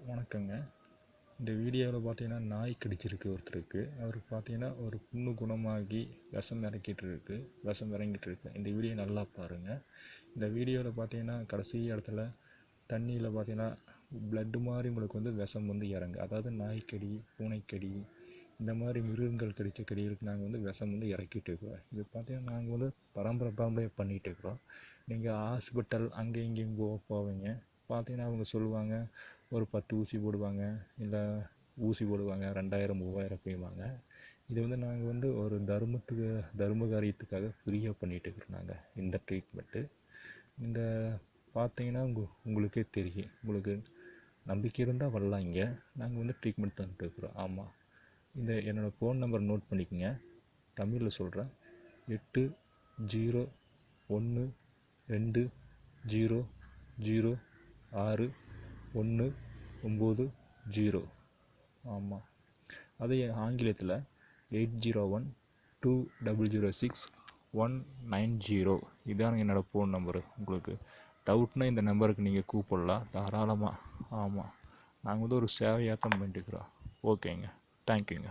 வணக்கங்க. இந்த வீடியோவில் பார்த்தீங்கன்னா நாய் கடிச்சிருக்கு ஒருத்தருக்கு. அவருக்கு பார்த்தீங்கன்னா ஒரு புண்ணு குணமாகி விஷம் இறங்கிட்டு இருக்கு. இந்த வீடியோ நல்லா பாருங்கள். இந்த வீடியோவில் பார்த்தீங்கன்னா கடைசி இடத்துல தண்ணியில் பார்த்தீங்கன்னா பிளட்டு மாதிரி உங்களுக்கு வந்து விஷம் வந்து இறங்கு. அதாவது நாய்க்கடி, பூனைக்கடி, இந்த மாதிரி மிருகங்கள் கடித்த கடிகளுக்கு நாங்கள் வந்து விஷம் வந்து இறக்கிட்டு இருக்கிறோம். இது பார்த்தீங்கன்னா நாங்கள் வந்து பரம்பரையாக பண்ணிகிட்டு இருக்கிறோம். நீங்கள் ஹாஸ்பிட்டல் அங்கே இங்கேயும் போவீங்க. பார்த்தீங்கன்னா அவங்க சொல்லுவாங்க ஒரு 10 ஊசி போடுவாங்க, இல்லை ஊசி போடுவாங்க 2000 3000 போய்வாங்க. இது வந்து நாங்கள் வந்து ஒரு தர்ம காரியத்துக்காக ஃப்ரீயாக பண்ணிகிட்டு இருக்கிறோம். நாங்கள் இந்த ட்ரீட்மெண்ட்டு இந்த பார்த்தீங்கன்னா உங்களுக்கே தெரியும். உங்களுக்கு நம்பிக்கை இருந்தால் வரலாம். இங்கே நாங்கள் வந்து ட்ரீட்மெண்ட் தந்துட்டு இருக்கிறோம். ஆமாம், இந்த என்னோடய ஃபோன் நம்பர் நோட் பண்ணிக்கோங்க. தமிழில் சொல்கிறேன். 800120061990. ஆமாம், அதே ஆங்கிலத்தில் 8012006190. இதான் என்னோடய ஃபோன் நம்பரு. உங்களுக்கு டவுட்னால் இந்த நம்பருக்கு நீங்கள் கூப்பிடலாம் தாராளமாக. ஆமாம், நாங்கள் வந்து ஒரு சேவையாட்டம் பண்ணிட்டுருக்குறோம். ஓகேங்க, தேங்க்யூங்க.